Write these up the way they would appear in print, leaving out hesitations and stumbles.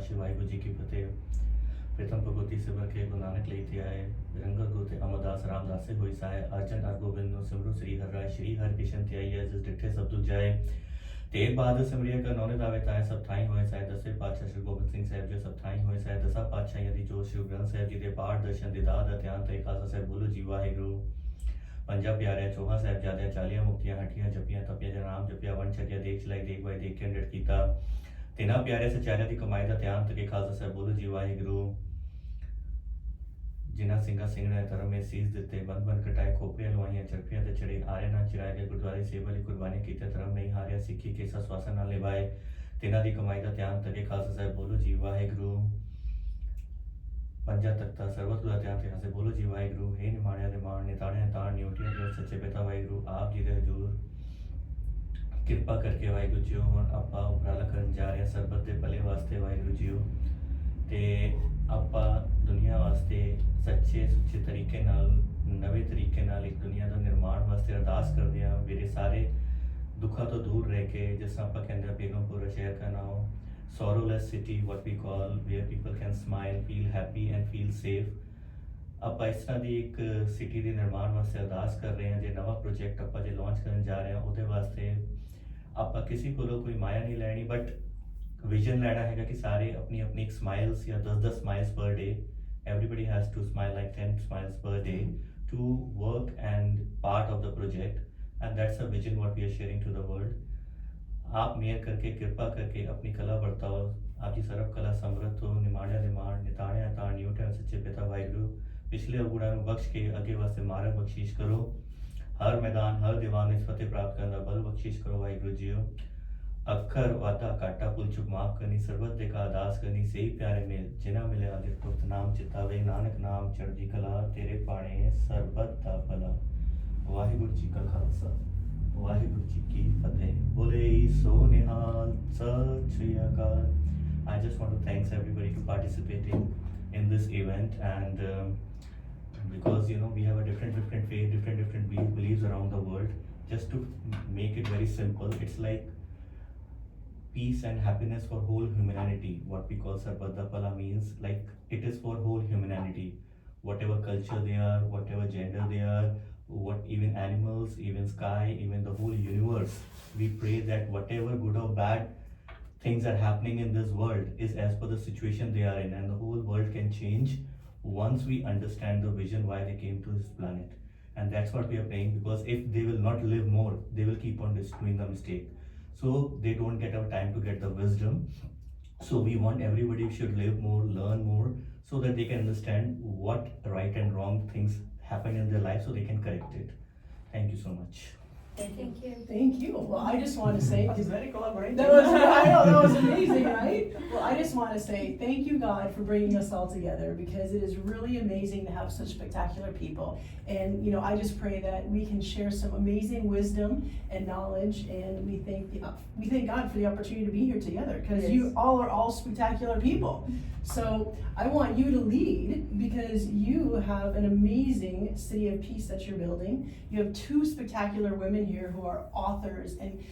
पातशाह वाहिगुरू जी की फतेह। प्रथम भगवती सिमर के गुरु नानक लेते आए, रंगत गोते अमरदास रामदास से होई सहाय, अर्जन हरगोबिंद नो सिमरो श्री हर राय, श्री हर किशन त्याई जिस डिठे सब तुझ जाए। तेग बहादुर सिमरिया का नौने दावे ताए सब थाई होए साहे, दसवें पातशाह श्री गोबिंद सिंह साहब जो सब थाई होए साहे, दसा पातशाह यदि जो श्री ग्रंथ साहब जी दे पाठ दर्शन दिदार ध्यान ते खासा साहब बोलो जी वाहिगुरू। पंजा प्यारे चौहा साहब जादे चालियां मुक्तियां हटियां जपियां तपिया जन नाम जपिया वन छकिया देख चलाई देख भाई देख के अंडर कीता। तिना प्यारे सचारिया दी कमाई दा ध्यान ते खालसा साहब बोलो जी वाहिगुरू। जिन्ना सिंगा सिंगड़ा धर्म में सीस दिते बन बन कटाए खोपड़ियां लवाइयां चरखियां ते चढ़े आरे ना चिराए गए गुरुद्वारे सेवा ली कुर्बानी कीते धर्म नहीं हारिया सिक्खी केसा स्वासा ना निभाए। तिना दी कमाई दा ध्यान ते खालसा साहब बोलो जी वाहिगुरू। पंजा तख्ता सर्वत दा ध्यान ते बोलो जी वाहिगुरू। हे निमाणिया दे मान निताणिया ताण न्यूटियां जो सच्चे पिता वाहिगुरू आप जी दे हजूर किरपा करके वाहिगुरू जी हुण ਆਪਾਂ ਉਪਰਾਲਾ ਕਰਨ ਜਾ ਰਹੇ ਹਾਂ ਸਰਬਤ ਦੇ ਭਲੇ ਵਾਸਤੇ ਵਾਹਿਗੁਰੂ ਜੀਓ ਤੇ ਆਪਾਂ ਦੁਨੀਆ ਵਾਸਤੇ ਸੱਚੇ ਸੁੱਚੇ ਤਰੀਕੇ ਨਾਲ ਨਵੇਂ ਤਰੀਕੇ ਨਾਲ ਇੱਕ ਦੁਨੀਆ ਦਾ ਨਿਰਮਾਣ ਵਾਸਤੇ ਅਰਦਾਸ ਕਰਦੇ ਹਾਂ। ਮੇਰੇ ਸਾਰੇ ਦੁੱਖਾਂ ਤੋਂ ਦੂਰ ਰਹਿ ਕੇ ਜਿਸ ਤਰ੍ਹਾਂ ਆਪਾਂ ਕਹਿੰਦੇ ਆ ਬੇਗਮਪੁਰਾ ਸ਼ਹਿਰ ਦਾ ਨਾਮ sorrowless city what we call where people can smile feel happy and feel safe। ਆਪਾਂ ਇਸ ਤਰ੍ਹਾਂ ਦੀ ਇੱਕ ਸਿਟੀ ਦੇ ਨਿਰਮਾਣ ਵਾਸਤੇ ਅਰਦਾਸ ਕਰ ਰਹੇ ਹਾਂ। ਜੇ ਨਵਾਂ ਪ੍ਰੋਜੈਕਟ ਆਪਾਂ ਜੇ ਲਾਂਚ ਕਰਨ ਜਾ ਰਹੇ ਹਾਂ ਉਹਦੇ ਵਾਸਤੇ ਆਪਾਂ ਕਿਸੇ ਕੋਲੋਂ ਕੋਈ ਮਾਇਆ ਨਹੀਂ ਲੈਣੀ ਬਟ ਵਿਜ਼ਨ ਲੈਣਾ ਹੈਗਾ ਕਿ ਸਾਰੇ ਆਪਣੀ ਆਪਣੀ ਇੱਕ ਸਮਾਈਲਸ ਜਾਂ 10 ਸਮਾਈਲਸ ਪਰ ਡੇ everybody has to smile like 10 smiles per day to work and part of the project and that's a vision what we are sharing to the world। आप मेयर करके कृपा करके अपनी कला बरताओ। आपकी सर्व कला समृद्ध हो निमाणिया निमाण निताणिया ताण न्यूटन सच्चे पिता वाहिगुरू पिछले अवगुणा बख्श के अगे वास्ते मार्ग बख्शीश करो। हर मैदान हर दीवान इस फतेह प्राप्त करना बल बख्शीश करो वाहिगुरू जीओ। अखर वादा काटा पुल चुक माफ करनी सर्वत दे का अरदास करनी सही प्यारे मेल जिना मिले आदि पुरत नाम चितावे नानक नाम चढ़दी कला तेरे पाने सर्बत दा भला। वाहिगुरू जी का खालसा वाहिगुरू जी की फतेह। बोले सो निहाल सत श्री अकाल। I just want to thanks everybody to participating in this event and because you know we have a different faith different beliefs around the world just to make it very simple it's like peace and happiness for whole humanity what we call Sarvada Pala means like it is for whole humanity whatever culture they are whatever gender they are what even animals even sky even the whole universe we pray that whatever good or bad things are happening in this world is as per the situation they are in and the whole world can change once we understand the vision why they came to this planet and that's what we are praying because if they will not live more they will keep on doing the mistake so they don't get our time to get the wisdom so we want everybody should live more learn more so that they can understand what right and wrong things happen in their life so they can correct it। Thank you so much। Thank you. Thank you. Well, I just want to say That's very collaborative. that was I know that was amazing, right? Well, I just want to say thank you, God, for bringing us all together because it is really amazing to have such spectacular people. And you know, I just pray that we can share some amazing wisdom and knowledge. And we thank God for the opportunity to be here together because Yes. you all are all spectacular people. So I want you to lead because you have an amazing city of peace that you're building. You have two spectacular women here who are authors and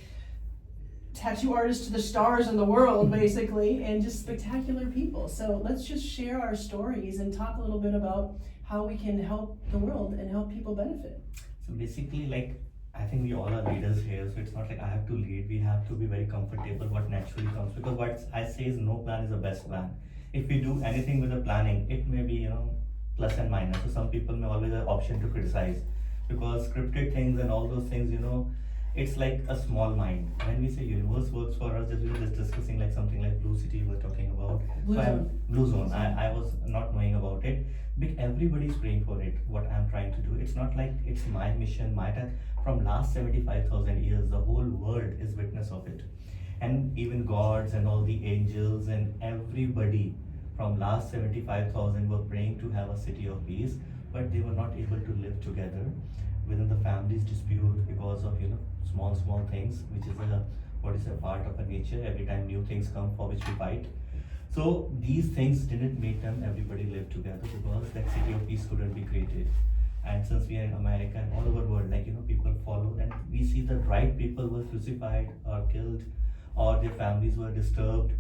tattoo artists to the stars in the world basically and just spectacular people. So let's just share our stories and talk a little bit about how we can help the world and help people benefit. So basically like I think we all are leaders here so it's not like I have to lead we have to be very comfortable what naturally comes because what I say is no plan is the best plan। if we do anything with the planning it may be you know plus and minus so some people may always have option to criticize because scripted things and all those things you know it's like a small mind when we say universe works for us just we were just discussing like something like blue city we were talking about blue zone I was not knowing about it but everybody is praying for it what I'm trying to do it's not like it's my mission my task from last 75,000 years the whole world is witness of it and even gods and all the angels and everybody from last 75,000 were praying to have a city of peace but they were not able to live together within the families dispute because of you know small things which is a part of a nature every time new things come for which we fight so these things didn't make them everybody live together because that city of peace couldn't be created and since we are in America and all over the world like you know people follow and we see the right people were crucified or killed or their families were disturbed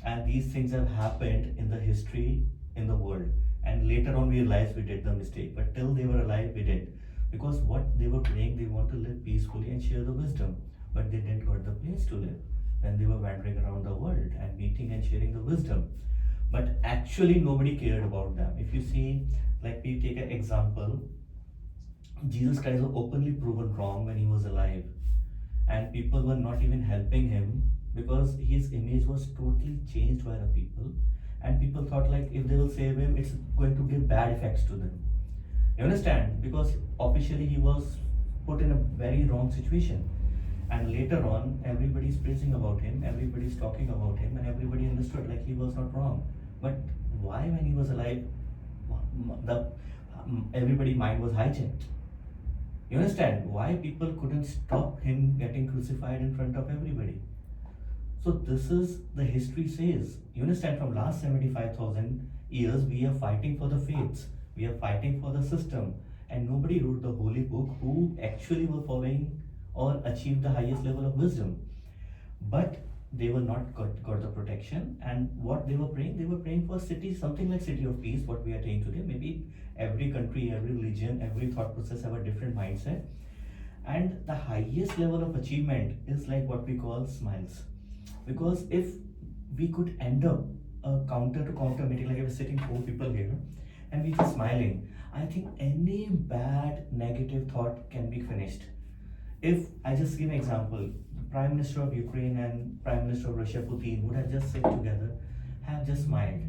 And these things have happened in the history in the world. And later on we realized we did the mistake. But till they were alive, we did. Because what they were praying, they want to live peacefully and share the wisdom. But they didn't got the place to live when they were wandering around the world and meeting and sharing the wisdom. But actually nobody cared about them. If you see, like we take an example, Jesus Christ was openly proven wrong when he was alive. And people were not even helping him because his image was totally changed by the people. And people thought like if they will save him, it's going to give bad effects to them. You understand? Because officially he was put in a very wrong situation. And later on, everybody's praising about him, everybody's talking about him, and everybody understood like he was not wrong. But why, when he was alive, the everybody mind was hijacked? You understand why people couldn't stop him getting crucified in front of everybody? So this is the history says. You understand, from last 75,000 years we are fighting for the faiths, we are fighting for the system, and nobody wrote the holy book who actually were following or achieved the highest level of wisdom. But they were not got the protection. And what they were praying for city, something like city of peace, what we are saying today. Maybe every country, every religion, every thought process have a different mindset. And the highest level of achievement is like what we call smiles. Because if we could end up a counter to counter meeting, like if we're sitting 4 people here and we're just smiling, I think any bad negative thought can be finished. If I just give an example, Prime Minister of Ukraine and Prime Minister of Russia, Putin, would have just sit together, have just smiled.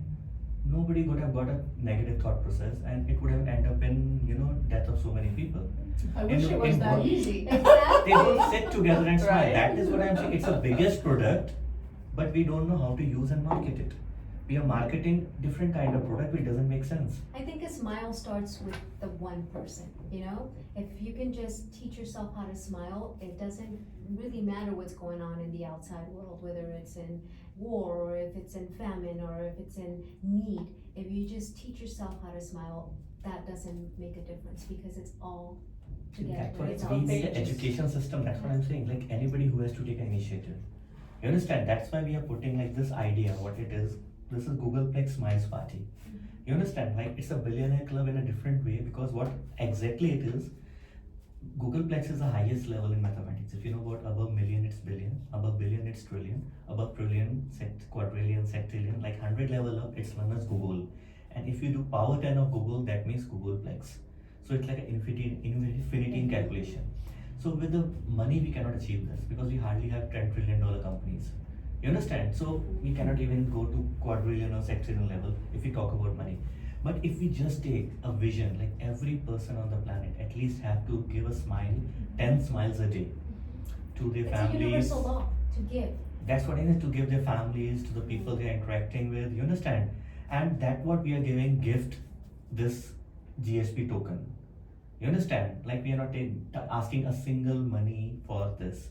Nobody would have got a negative thought process, and it would have ended up in death of so many people. I wish it was that easy. They will sit together and smile. Right. That is what I'm saying. It's the biggest product, but we don't know how to use and market it. We are marketing different kind of product, which doesn't make sense. I think a smile starts with the one person, If you can just teach yourself how to smile, it doesn't really matter what's going on in the outside world, whether it's in war or if it's in famine or if it's in need. If you just teach yourself how to smile, that doesn't make a difference because it's all together. That's what It's we all need an stages. education system. That's what I'm saying. Like anybody who has to take an initiative. You understand? That's why we are putting like this idea, what it is. This is Googleplex Smiles Party. You understand? Like it's a billionaire club in a different way, because what exactly it is, Googleplex is the highest level in mathematics. If you know about above million, it's billion, above billion, it's trillion, above trillion, quadrillion, septillion, like 100 level up, it's known as Google. And if you do power 10 of Google, that means Googleplex. So it's like an infinity in calculation. So with the money, we cannot achieve this because we hardly have $10 trillion companies. You understand? So we cannot even go to quadrillion or sextillion level if we talk about money. But if we just take a vision, like every person on the planet at least have to give a smile, 10 smiles a day to their It's a families. universal law to give. That's what it is, to give their families, to the people they're interacting with. You understand? And that what we are giving gift, this GSP token. You understand? Like we are not asking a single money for this.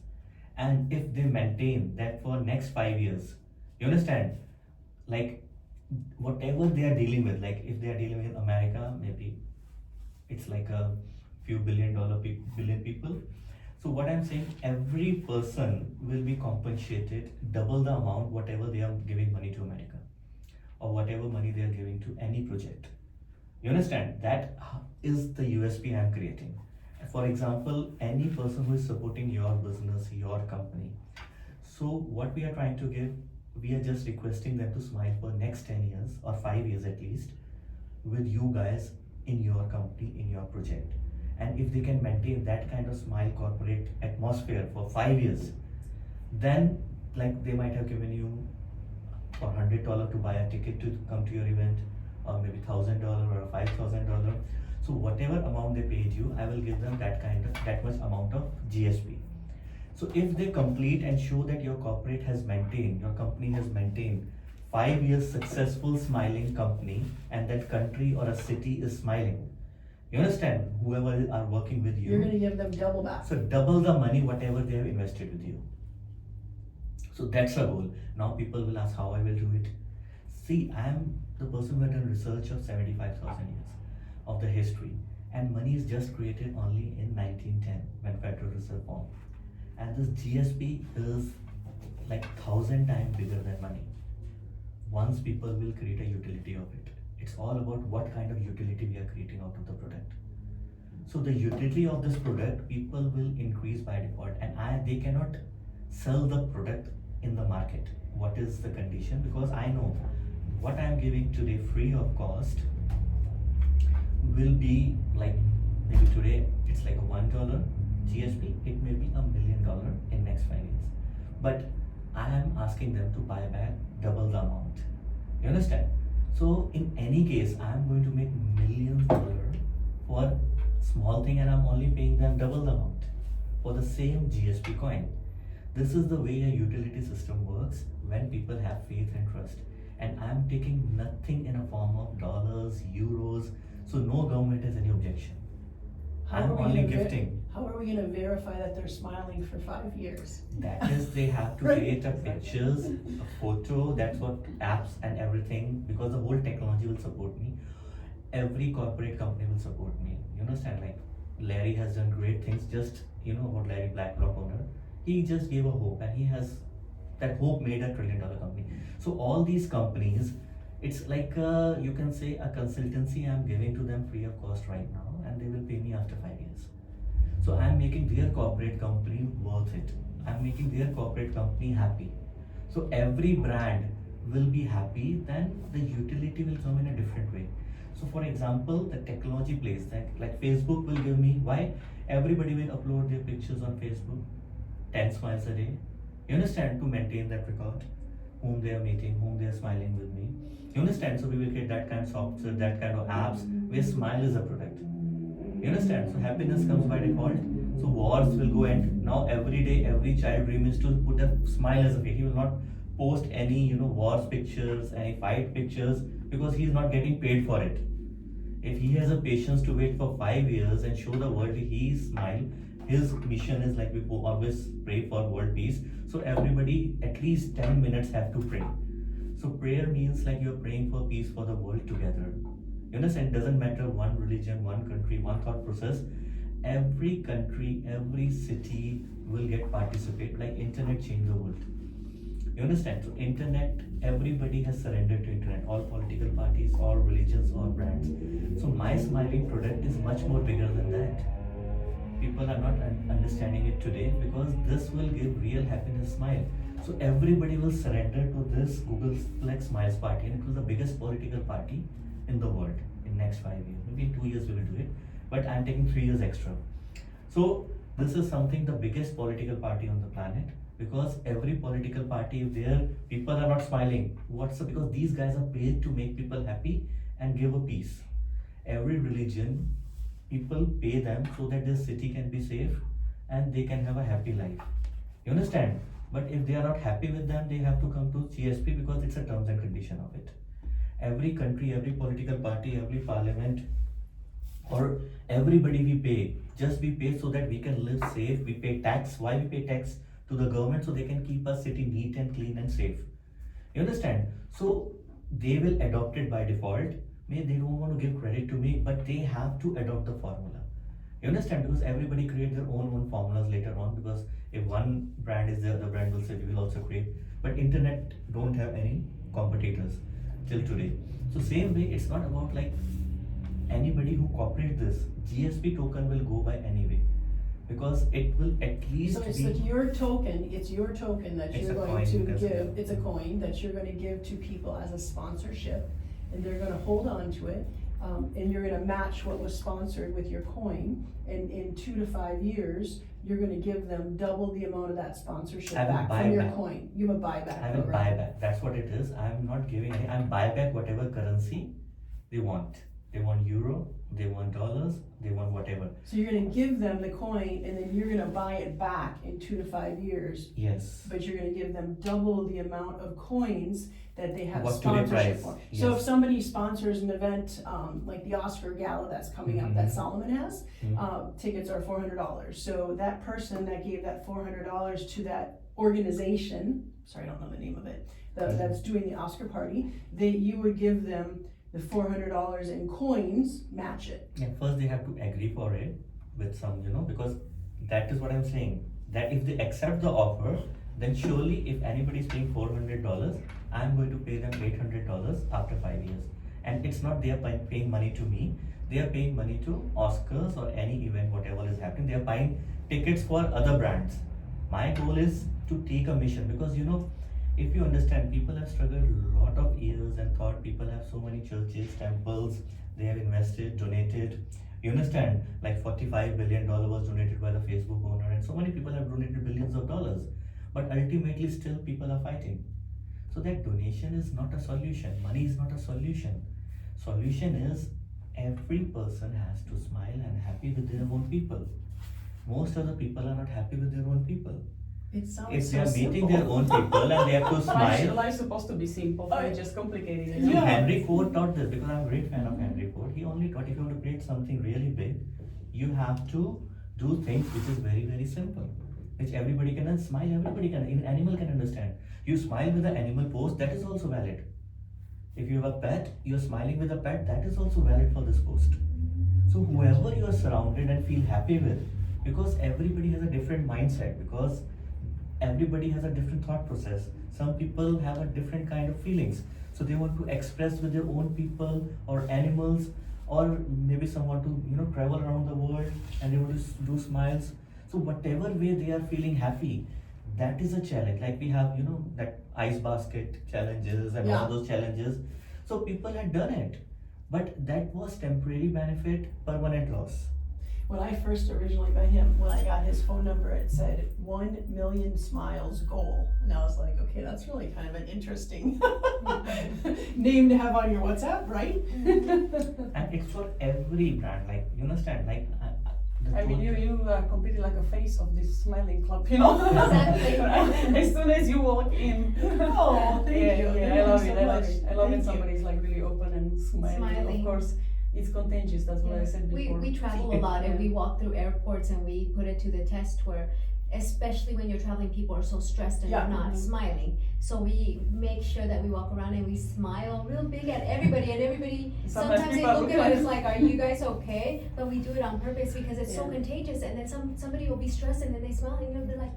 And if they maintain that for next 5 years, you understand? Like whatever they are dealing with, like if they are dealing with America, maybe it's like a few billion people. So what I'm saying, every person will be compensated double the amount whatever they are giving money to America, or whatever money they are giving to any project. You understand? That is the USP I'm creating. For example, any person who is supporting your business, your company. So what we are trying to give, we are just requesting them to smile for next 10 years or 5 years at least with you guys in your company, in your project. And if they can maintain that kind of smile corporate atmosphere for 5 years, then like they might have given you for $100 to buy a ticket to come to your event, or maybe $1,000 or $5,000. So whatever amount they paid you, I will give them that much amount of GSP. So if they complete and show that your corporate has maintained, your company has maintained 5 years successful smiling company, and that country or a city is smiling, you understand, whoever are working with You're you, gonna give them double back. so double the money whatever they have invested with you. So that's a goal. Now people will ask how I will do it. See, I am the person who had done research of 75,000 years of the history, and money is just created only in 1910 when Federal Reserve formed. And this GSP is like 1,000 times bigger than money. once people will create a utility of it. It's all about what kind of utility we are creating out of the product. So the utility of this product, people will increase by default, and they cannot sell the product in the market. What is the condition? Because I know what I am giving today free of cost will be like, maybe today it's like a $1 GSP, it may be $1 million in next 5 years. But I am asking them to buy back double the amount. You understand? So in any case, I am going to make millions dollars for small thing, and I'm only paying them double the amount for the same GSP coin. This is the way a utility system works when people have faith and trust. And I'm taking nothing in a form of dollars, euros, so no government has any objection. How I'm are we only gonna gifting. How are we gonna verify that they're smiling for 5 years? That is, they have to Right. create a pictures, a photo, that's what apps and everything, because the whole technology will support me. Every corporate company will support me. You understand? Like Larry has done great things, just, you know about Larry, BlackRock owner. He just gave a hope, and he has, that hope made a $1 trillion company. So all these companies, it's like you can say a consultancy I'm giving to them free of cost right now, and they will pay me after 5 years. So I'm making their corporate company worth it. I'm making their corporate company happy. So every brand will be happy, then the utility will come in a different way. So for example, the technology plays that, like Facebook will give me, why? Everybody will upload their pictures on Facebook, 10 smiles a day. You understand? To maintain that record, whom they are meeting, whom they are smiling with me. You understand? So we will get that kind of software, that kind of apps where smile is a product. You understand? So happiness comes by default. So wars will go end. Now every day, every child dream is to put a smile as a face. He will not post any, wars pictures, any fight pictures, because he is not getting paid for it. If he has a patience to wait for 5 years and show the world he smile, his mission is like we always pray for world peace. So everybody at least 10 minutes have to pray. So prayer means like you're praying for peace for the world together. You understand? It doesn't matter one religion, one country, one thought process. Every country, every city will get participate. Like internet changed the world. You understand? So internet, everybody has surrendered to internet. All political parties, all religions, all brands. So my smiling product is much more bigger than that. People are not understanding it today, because this will give real happiness smile. So everybody will surrender to this Google Flex Smiles party, and it was the biggest political party in the world in next 5 years. Maybe in 2 years we will do it, but I'm taking 3 years extra. So this is something, the biggest political party on the planet, because every political party, if their people are not smiling, because these guys are paid to make people happy and give a peace. Every religion, people pay them so that their city can be safe and they can have a happy life. You understand? But if they are not happy with them, they have to come to GSP, because it's a terms and condition of it. Every country, every political party, every parliament, or everybody we pay, just we pay so that we can live safe. We pay tax. Why we pay tax to the government? So they can keep our city neat and clean and safe. You understand? So they will adopt it by default. Maybe they don't want to give credit to me, but they have to adopt the formula. You understand? Because everybody create their own formulas later on, because if one brand is there, the brand will say we will also create. But internet don't have any competitors till today. So same way, it's not about like anybody who cooperate this. GSP token will go by anyway, because it will at least So it's be. like your token, that It's you're a going coin, to that's give, it. it's a coin that you're gonna give to people as a sponsorship, and they're gonna hold on to it, and you're gonna match what was sponsored with your coin, and in 2 to 5 years, you're gonna give them double the amount of that sponsorship Have a back from your buyback. coin. You have a buyback I will program. buy back. That's what it is. I'm not giving any. I'm buy back whatever currency they want. They want euro, they want dollars, they want whatever. So you're gonna give them the coin, and then you're gonna buy it back in 2 to 5 years, Yes. but you're gonna give them double the amount of coins that they have What today sponsorship price? for. So if Yes. somebody sponsors an event, like the Oscar Gala that's coming up that Mhm. Solomon has, Mhm. tickets are $400. So that person that gave that $400 to that organization, sorry, I don't know the name of it, that's doing the Oscar party, you would give them the $400 in coins, match it. Yeah, first they have to agree for it with some, because that is what I'm saying. That if they accept the offer, then surely if anybody is paying $400, I'm going to pay them $800 after 5 years. And it's not they are paying money to me, they are paying money to Oscars or any event, whatever is happening. They are buying tickets for other brands. My goal is to take a mission because if you understand, people have struggled a lot of years and thought people have so many churches, temples, they have invested, donated. You understand, like $45 billion was donated by the Facebook owner, and so many people have donated billions of dollars. But ultimately, still people are fighting. So that donation is not a solution. Money is not a solution. Solution is every person has to smile and happy with their own people. Most of the people are not happy with their own people. It sounds If so they are meeting simple. their own people and they have to smile. Life is supposed to be simple, but it's just complicated. Yeah. Henry Ford taught this because I'm a great fan of Henry Ford. He only taught if you want to create something really big, you have to do things which is very, very simple, which everybody can smile, everybody can, even animal can understand. You smile with the animal pose, that is also valid. If you have a pet, you're smiling with a pet, that is also valid for this post. So whoever you are surrounded and feel happy with, because everybody has a different mindset, because everybody has a different thought process. Some people have a different kind of feelings, so they want to express with their own people or animals, or maybe some want to travel around the world and they want to do smiles. So whatever way they are feeling happy, that is a challenge. Like we have that ice basket challenges and all Yeah. those challenges. So people had done it, but that was temporary benefit, permanent loss. When I first originally met him, when I got his phone number, it said 1 million smiles goal. And I was like, okay, that's really kind of an interesting name to have on your WhatsApp, right? And it's for every brand, like you understand, like the I mean, truth- you are completely like a face of this smiling club, you know? Exactly. As soon as you walk in. Oh, thank yeah, you. Yeah, Thank I you love so it. I love much. it. I love Thank when you. somebody's like really open and smiling. Smiling. Of course, it's contagious. That's what I said We, before. we travel a lot and we walk through airports and we put it to the test where, especially when you're traveling, people are so stressed and Yeah. they're not Mhm. smiling. So we make sure that we walk around and we smile real big at everybody, and everybody, Sometimes sometimes they people look look at us like- like, are you guys okay? But we do it on purpose because it's so Yeah. contagious, and then somebody will be stressed and then they smile and you'll be like,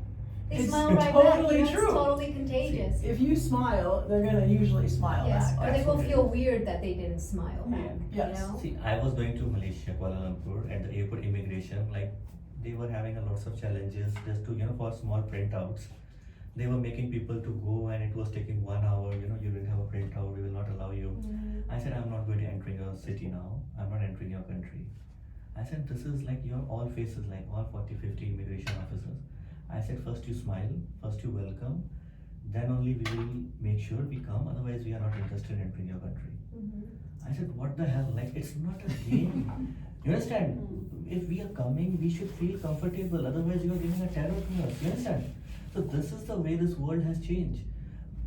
they It's smile right back, totally it's true. totally contagious. If you smile, they're gonna usually smile Yes, back. or That's they will what it feel is. weird that they didn't smile back, Yeah. you Yes. know? See, I was going to Malaysia, Kuala Lumpur, at the airport immigration, like they were having a lots of challenges just to, for small printouts. They were making people to go and it was taking 1 hour, you didn't have a printout, we will not allow you. I said, I'm not going to enter your city now, I'm not entering your country. I said, this is like your all faces, like all 40, 50 immigration officers. I said, first you smile, first you welcome, then only we will make sure we come, otherwise we are not interested in entering your country. Mhm. I said, what the hell? Like, it's not a game. You understand? If we are coming, we should feel comfortable. Otherwise, you are giving a terror to us. You understand? So this is the way this world has changed.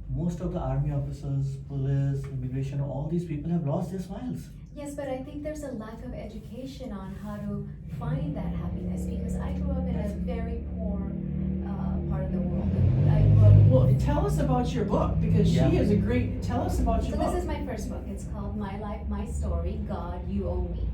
Most of the army officers, police, immigration, all these people have lost their smiles. Yes, but I think there's a lack of education on how to find that happiness, because I grew up in a very poor part of the world. I grew up. Well, tell us about your book, because Yeah. she is a great, tell us about your So book. this is my first book. It's called My Life, My Story, God, You Owe Me.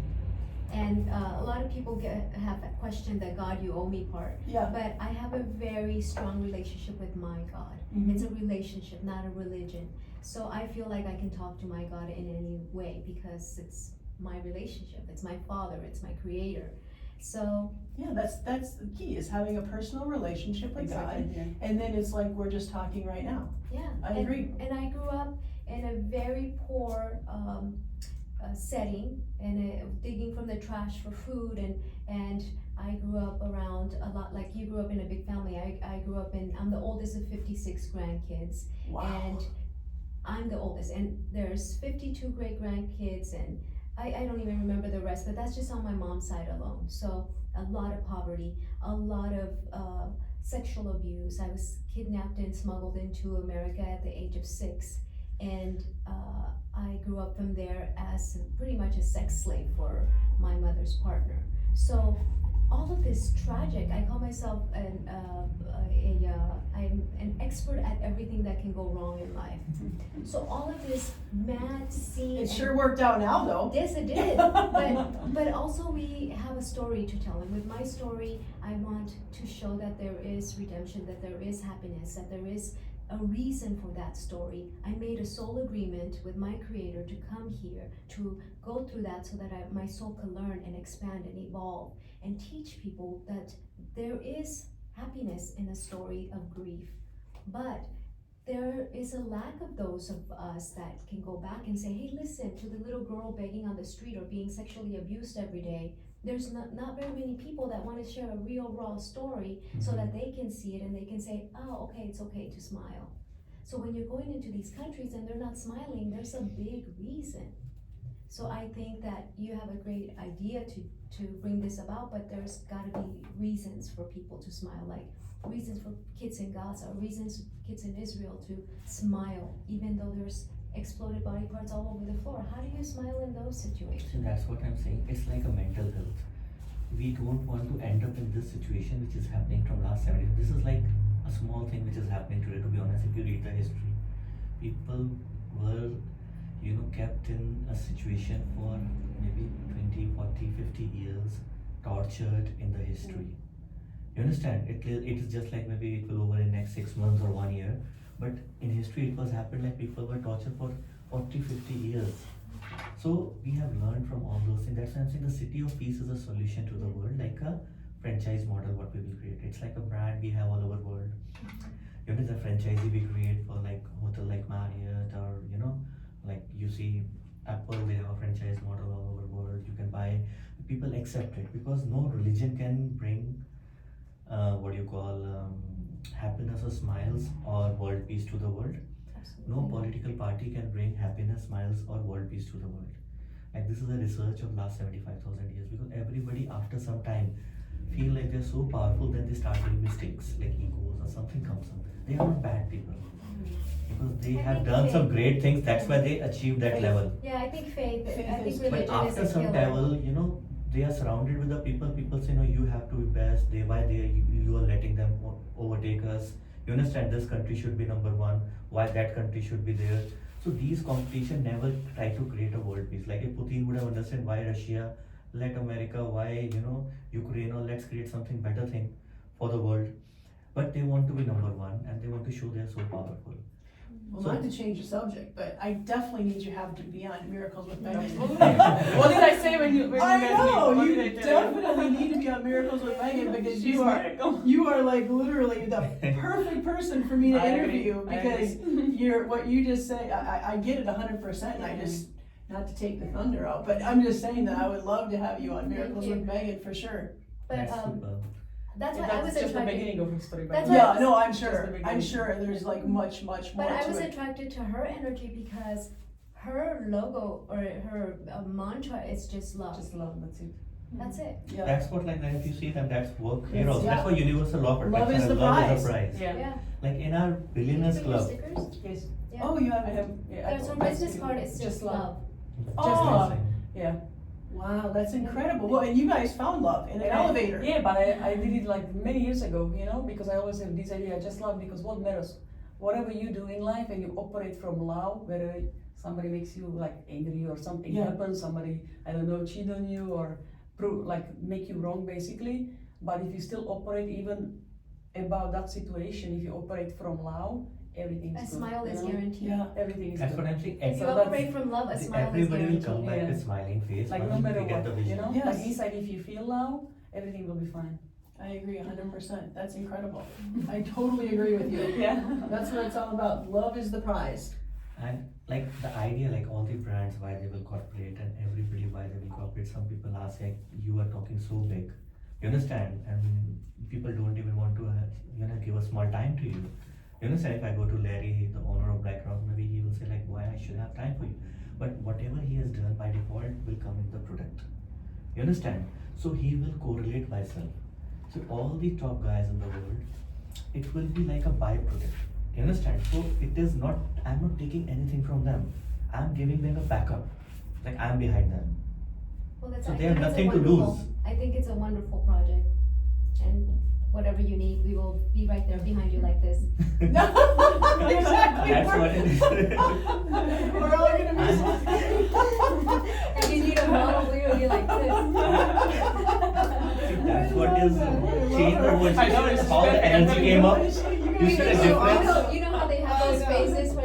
And a lot of people have that question, the God, You Owe Me part. Yeah. But I have a very strong relationship with my God. Mhm. It's a relationship, not a religion. So I feel like I can talk to my God in any way because it's my relationship. It's my Father. It's my Creator. So Yeah, that's the key, is having a personal relationship with Exactly. God. Yeah. And then it's like we're just talking right now. yeah, I agree. And I grew up in a very poor setting, and digging from the trash for food, and I grew up around a lot, like you grew up in a big family. I grew up I'm the oldest of 56 grandkids, Wow. and I'm the oldest, and there's 52 great grandkids, and I don't even remember the rest, but that's just on my mom's side alone. So a lot of poverty, a lot of sexual abuse. I was kidnapped and smuggled into America at the age of 6, and I grew up from there as pretty much a sex slave for my mother's partner. So all of this tragic, I call myself I'm an expert at everything that can go wrong in life. So all of this mad scene. It sure worked out now, though. Yes, it did. But also we have a story to tell, and with my story, I want to show that there is redemption, that there is happiness, that there is a reason for that story. I made a soul agreement with my creator to come here, to go through that so that my soul can learn and expand and evolve and teach people that there is happiness in a story of grief. But there is a lack of those of us that can go back and say, hey, listen, to the little girl begging on the street or being sexually abused every day, there's not very many people that want to share a real raw story so that they can see it and they can say, oh, okay, it's okay to smile. So when you're going into these countries and they're not smiling, there's a big reason. So I think that you have a great idea to bring this about, but there's gotta be reasons for people to smile, like reasons for kids in Gaza, reasons for kids in Israel to smile, even though there's exploded body parts all over the floor. How do you smile in those So situations? that's what I'm saying. It's like a mental health. We don't want to end up in this situation which is happening from last 70. This is like a small thing which is happening today, to be honest. If you read the history, people were, kept in a situation for maybe 20, 40, 50 years, tortured in the history. You understand? It is just like maybe it will over in next 6 months or 1 year. But in history, it was happened like people were tortured for 40, 50 years. So we have learned from all those things. That's why I'm saying the City of Peace is a solution to the world, like a franchise model what we will create. It's like a brand we have all over the world. The franchisee we create for like hotel like Marriott, or like you see Apple, they have a franchise model all over the world. You can buy, people accept it because no religion can bring happiness or smiles or world peace to the world. No political party can bring happiness, smiles or world peace to the world. Like this is a research of last 75,000 years, because everybody after some time feel like they're so powerful that they start doing mistakes like egos or something comes up. They are not bad people because they I have think done some they- great things. That's why they achieved that level. Yeah, I think faith, I Faith think is- But religion is after a some killer. level, they are surrounded with the people. People say, no, you have to be best. Day by day, you are letting them overtake us. You understand? This country should be number one. Why that country should be there? So these competition never try to create a world peace. Like if Putin would have understood why Russia, let America, why Ukraine, or let's create something better thing for the world. But they want to be number one and they want to show they're so powerful. Well, So- not to change the subject, but I definitely need you to have to be on Miracles with Megan. What did I say when you I met me? know, What you did I tell you? definitely need to be on Miracles with Megan because She's you are miracle. like literally the perfect person for me to I agree, interview I because agree. you're what you just say. I get it 100%, and I just not to take the thunder out, but I'm just saying that I would love to have you on Miracles you. with Megan for sure. But That's super. that's why I That's was just the attracted. beginning of the story. by That's the way. why- Yeah, no, I'm Just the sure. beginning. I'm sure there's like much more But I to was it. attracted to her energy because her logo or her mantra is just love. Just love, that's it. That's it. Yeah. That's what, like, if you see them, that's work here Yes, also. That's yeah. why universal law of Love protection is and the love prize. is a prize. Yeah. Yeah. Like in our billionaires Put your club, stickers. Yes. Yeah. Oh, you have I it. have. Yeah, I There's her got- business card. It's just love. Oh. Just love. amazing. Yeah. Wow, that's incredible. Well, and you guys found love in an And I- elevator. Yeah, but I did it like many years ago, because I always have this idea, I just love, because what matters, whatever you do in life and you operate from love, whether somebody makes you like angry or something Yeah. happens, somebody, I don't know, cheat on you or make you wrong basically, but if you still operate even about that situation, if you operate from love, everything A is good. smile is guaranteed. Yeah. Everything is That's good. what I'm saying. If you So that's- operate from love, a smile is Everybody will come guaranteed. back Yeah. with smiling face Like no once matter they get the what, vision. Yes. like inside if you feel love, everything will be fine. I agree 100%. That's incredible. I totally agree with you. Yeah. That's what it's all about. Love is the prize. And like the idea, like all the brands, why they will corporate and everybody why they will corporate. Some people ask, like, you are talking so big. You understand? And people don't even want to, give a small time to you. You understand? If I go to Larry, the owner of BlackRock, maybe he will say like, why I should have time for you. But whatever he has done by default will come in the product. You understand? So he will correlate by self. So all the top guys in the world, it will be like a byproduct. You understand? So it is not, I'm not taking anything from them. I'm giving them a backup. Like I'm behind them. Well, that's, So I they have think it's a nothing to wonderful- lose. I think it's a wonderful project. And whatever you need, we will be right there behind you like this. Exactly. That's what it is. We're all gonna be. If you need a model, we will be like this. That's what is change the world. I know, it's How the very energy came up. You You guys see the are so difference? awesome. You know how they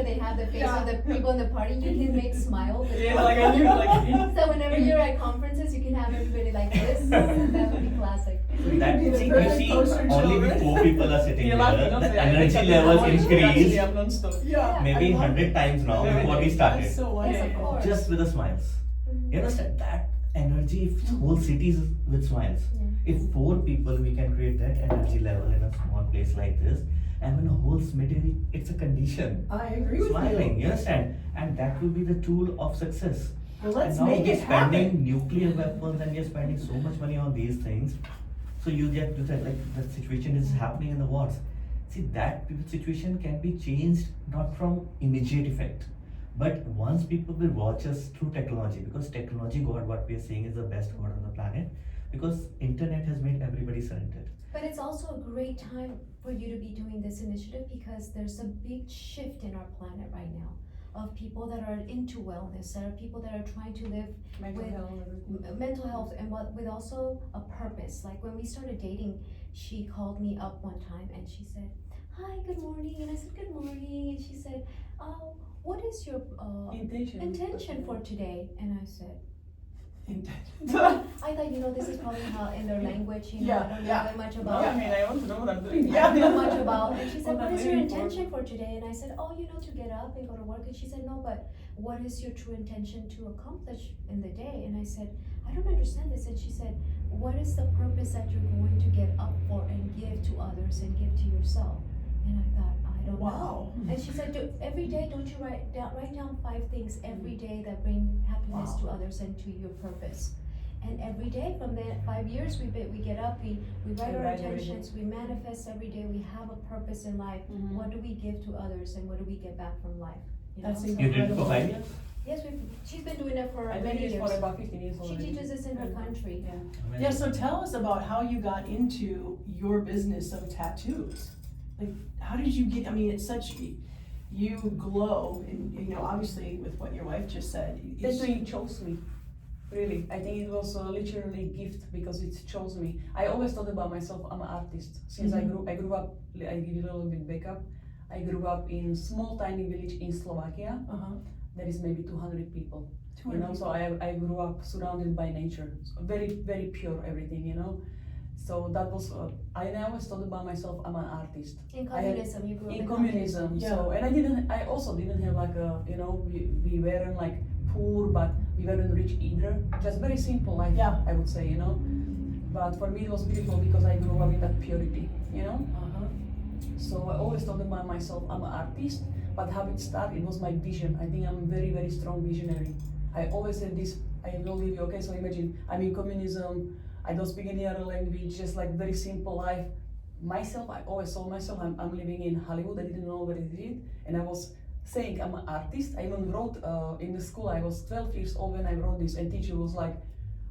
they have the face of the people in the party, you can make smile. With Yeah, like I knew, like. So whenever you're at conferences, you can have everybody like this. That would be classic. That, be the see, you perfect see, poster only children. if 4 people are sitting You're here, laughing, don't the say, I think energy I'm levels actually increase I'm non-stop. Yeah. maybe I love 100 it. times now Very before we nice. started. That's so Yes, of wonderful. course. Just with the smiles. Mhm. You understand that energy, if whole cities with smiles. Yeah. If 4 people we can create that energy level in a small place like this, and when a whole city, it's a condition. I agree with Smiling, you. you understand? And that will be the tool of success. Well, let's and now make we're it spending happen. nuclear weapons and we're spending so much money on these things. So you get to that, like the situation is happening in the wars. See, that situation can be changed not from immediate effect, but once people will watch us through technology, because technology, God, what we are seeing is the best God on the planet, because internet has made everybody surrender. But it's also a great time for you to be doing this initiative because there's a big shift in our planet right now of people that are into wellness, that are people that are trying to live Mental with health, everything. mental health and with also a purpose. Like when we started dating, she called me up one time and she said, "Hi, good morning," and I said, "Good morning," and she said, "Oh, what is your intention for today?" And I said, I thought, this is probably how in their language, Yeah, I don't know yeah. very much No, about I mean, I want to know what I'm doing. I don't know much about. And she said, What "What I'm is your living for." intention for today?" And I said, "Oh, to get up and go to work." And she said, "No, but what is your true intention to accomplish in the day?" And I said, "I don't understand this." And she said, "What is the purpose that you're going to get up for and give to others and give to yourself?" And I thought, I don't know. Wow. And she said, every day, don't you write down 5 things every day that bring happiness to others and to your purpose. And every day from the 5 years, we get up, we write our write every intentions, we manifest every day, we have a purpose in life. Mhm. What do we give to others and what do we get back from life? That's So- You did it for 5 years? Yes, she's been doing it for I many did it years. for about 15 years She already. teaches this in her country. Yeah. Yeah, so tell us about how you got into your business of tattoos. Like, how did you get, it's such, you glow, and, obviously with what your wife just said. Tattooing chose me. Really, I think it was literally a gift because it chose me. I always thought about myself, I'm an artist. Since I grew up, I give you a little bit backup. I grew up in small tiny village in Slovakia. Uh-huh. There is maybe 200 people. 200 So I grew up surrounded by nature. So very, very pure everything, So that was, I always thought about myself, I'm an artist. In communism, you grew up In communism, Yeah. so, and I also didn't have like a, we weren't like poor, but we weren't rich either. Just very simple life, Yeah. I would say, But for me it was beautiful because I grew up in that purity, Uh-huh. So I always thought about myself, I'm an artist, but how it started, it was my vision. I think I'm a very, very strong visionary. I always had this, I will leave you, okay, so imagine, I'm in communism, I don't speak any other language, just like very simple life. Myself, I always saw myself, I'm living in Hollywood, I didn't know what it is, and I was saying I'm an artist. I even wrote in the school, I was 12 years old when I wrote this, and teacher was like,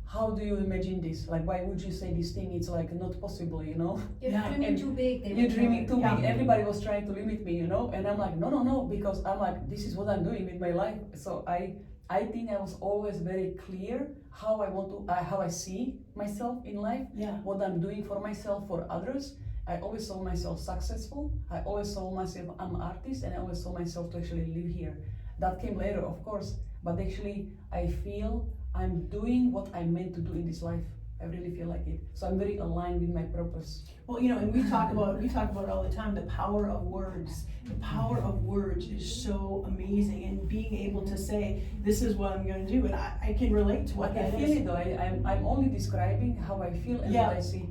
how do you imagine this? Like, why would you say this thing? It's like not possible, You're Yeah. dreaming And too big. They You're would dreaming tell too her. big. Everybody was trying to limit me, And I'm like, no, because I'm like, this is what I'm doing with my life. So I think I was always very clear how I want to, how I see myself in life, Yeah. what I'm doing for myself, for others. I always saw myself successful. I always saw myself, I'm an artist, and I always saw myself to actually live here. That came later, of course, but actually I feel I'm doing what I'm meant to do in this life. I really feel like it. So I'm very aligned with my purpose. Well, and we talk about it all the time, the power of words. The power of words is so amazing, and being able to say, this is what I'm gonna do, and I can relate to what I that feel is. it though. I'm only describing how I feel and Yeah. what I see.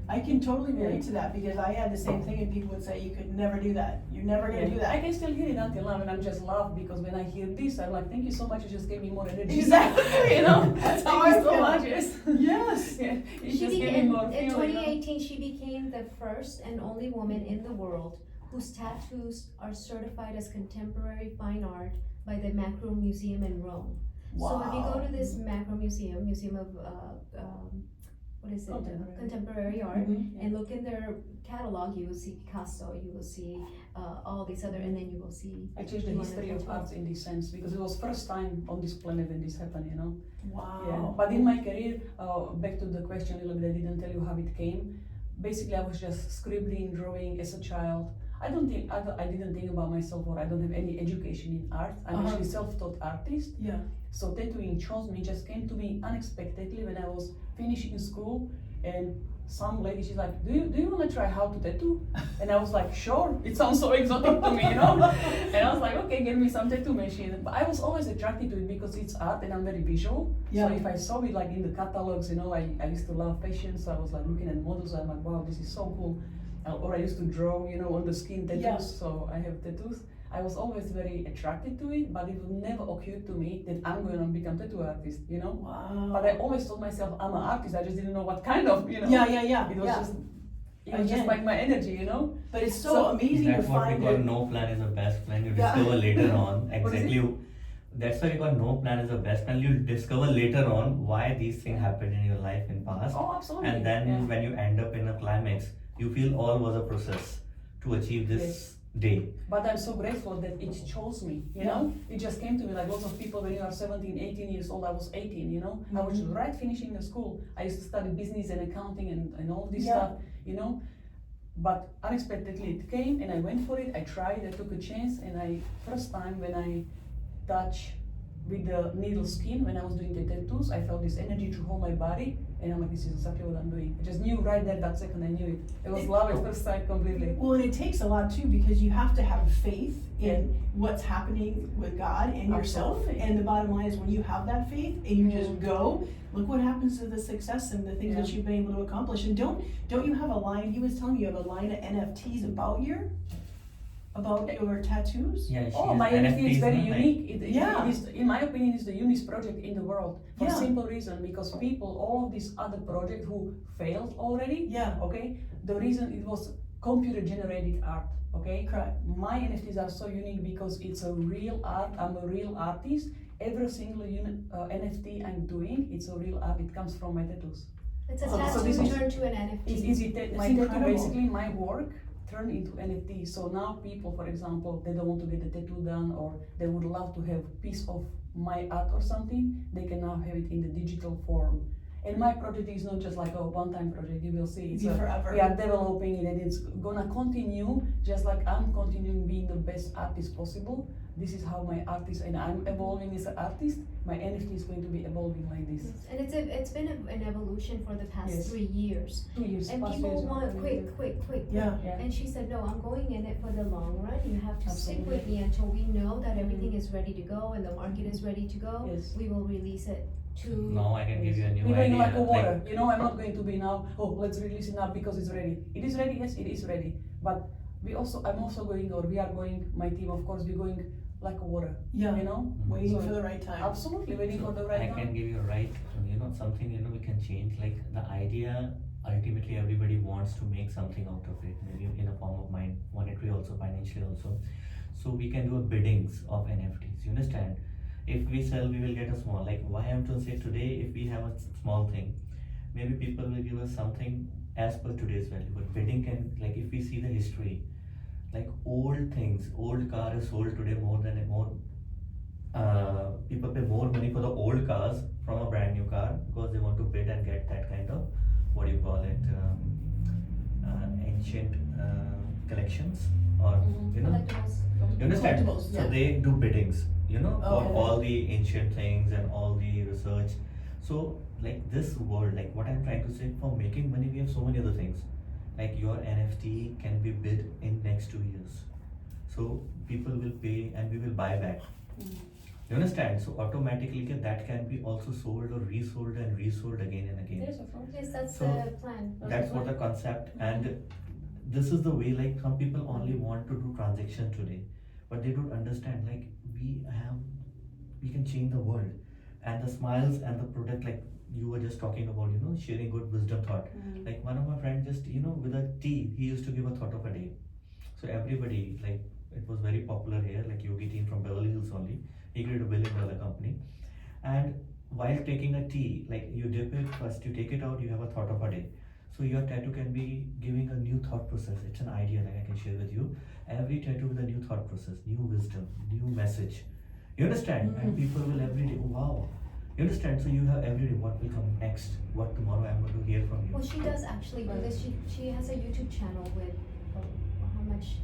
I can totally relate to that, because I had the same thing, and people would say, you could never do that, you're never gonna do I that. can still hear it until now, and I'm just laugh because when I hear this, I'm like, thank you so much. You just gave me more energy. Exactly. That's how thank I you so feel. much. Yes. Yes. Yeah. You She just gave me became, more in feel, 2018, she became the first and only woman in the world whose tattoos are certified as contemporary fine art by the Macro Museum in Rome. So if you go to this Macro Museum of what is it? Contemporary art, Mhm. and look in their catalog, you will see Picasso, you will see all these other, and then you will see. I changed the history of arts in this sense because it was first time on this planet when this happened. Wow. Yeah. But in my career, back to the question a little bit, I didn't tell you how it came. Basically, I was just scribbling, drawing as a child. I don't think I didn't think about myself, or I don't have any education in art. I'm Uh-huh. actually self-taught artist. Yeah. So tattooing chose me, just came to me unexpectedly when I was finishing school, and some lady, she's like, do you want to try how to tattoo? And I was like, sure, it sounds so exotic to me, you know? And I was like, okay, give me some tattoo machine. But I was always attracted to it because it's art and I'm very visual. Yeah. So if I saw it like in the catalogs, you know, I used to love fashion, so I was like looking at models, I'm like, wow, this is so cool. Or I used to draw, you know, on the skin tattoos, Yeah. so I have tattoos. I was always very attracted to it, but it would never occur to me that I'm going to become tattoo artist, you know? Wow. But I always told myself I'm an artist, I just didn't know what kind of, you know? Yeah. It was just, it was Again. just like my energy, you know? But it's so, So, amazing to That's what we find call it. no plan is the best plan. You Yeah. discover later on What is it? exactly. That's why we call no plan is the best plan. You discover later on why these things happened in your life in past, Oh, absolutely. and then yeah. when you end up in a climax, you feel all was a process to achieve this Yes. day. But I'm so grateful that it chose me, you Yeah. know? It just came to me like lots of people when you are 17, 18 years old, I was 18, you know? I was Mhm. right finishing the school. I used to study business and accounting and all this Yeah. stuff, you know? But unexpectedly it came and I went for it, I tried, I took a chance, and first time when I touch with the needle skin, when I was doing the tattoos, I felt this energy through whole my body, and I'm like, this is exactly what I'm doing. I just knew right there that second, I knew it. It was love at first sight completely. Well, and it takes a lot too, because you have to have faith Yeah. in what's happening with God and yourself. Absolutely. And the bottom line is, when you have that faith and you just Mm. go, look what happens to the success and the things that Yeah. you've been able to accomplish. And don't you have a line? He was telling me you have a line of NFTs about your tattoos. Yeah, she Oh, has my NFT is NFTs, very no? Like, unique. Yeah. It is, in my opinion, is the unique project in the world for Yeah. simple reason, because people, all of these other projects who failed already, Yeah. okay, the reason it was computer generated art, okay? Correct. My NFTs are so unique because it's a real art. I'm a real artist. Every single NFT I'm doing, it's a real art. It comes from my tattoos. It's a Oh, so tattoo this is- turned to an NFT. It's easy. My It's tattoo, incredible. basically, my work turned into NFT. So now people, for example, they don't want to get a tattoo done, or they would love to have piece of my art or something. They can now have it in the digital form. And my project is not just like a one-time project. You will see. It's forever. We are developing it, and it's gonna continue. Just like I'm continuing being the best artist possible. This is how my art is, and I'm evolving as an artist. My NFT is going to be evolving like this. Yes, and it's been an evolution for the past Yes. 3 years. 2 years. And past people years, want yeah. quick. Yeah. Yeah. And she said, no, I'm going in it for the long run. You have to stick Absolutely. with me until we know that everything is ready to go and the market is ready to go. Yes. We will release it to. now I can give you a new We're going idea. like a water, you know, I'm not going to be now, oh, let's release it now because it's ready. It is ready, yes, it is ready. But we are going, my team, of course, we're going like a water, Yeah. you know? Waiting So- for the right time. Absolutely, waiting for the I right can time. give you a right, something, we can change. Like the idea, ultimately everybody wants to make something out of it, maybe in a form of monetary also, financially also. So we can do a biddings of NFTs, you understand? If we sell, we will get a small, like why I'm to say today, if we have a small thing, maybe people will give us something as per today's value, but bidding can, like if we see the history, like old things, old car is sold today people pay more money for the old cars from a brand new car because they want to bid and get that kind of, what do you call it, ancient collections, or Mhm. Collectibles. you understand? Collectibles, So yeah. they do biddings, for Okay. all the ancient things and all the research. So like this world, like what I'm trying to say, for making money we have so many other things. Like your NFT can be bid in next 2 years. So people will pay and we will buy back. You understand? So automatically that can be also sold or resold and resold again and again. Yes, of course. Yes, that's So, the plan. That's what the concept, and this is the way, like some people only want to do transaction today, but they don't understand, like we can change the world, and the smiles and the product, like you were just talking about, sharing good wisdom thought. Like one of my friends just, with a tea, he used to give a thought of a day. So everybody, like it was very popular here, like Yogi team from Beverly Hills only, he created $1 billion company. And while taking a tea, like you dip it, first you take it out, you have a thought of a day. So your tattoo can be giving a new thought process. It's an idea that I can share with you. Every tattoo with a new thought process, new wisdom, new message. You understand? And people will every day, oh, wow. You understand? So you have every day what will come next, what tomorrow I'm going to hear from you. Well, she does actually do this. She has a YouTube channel with how much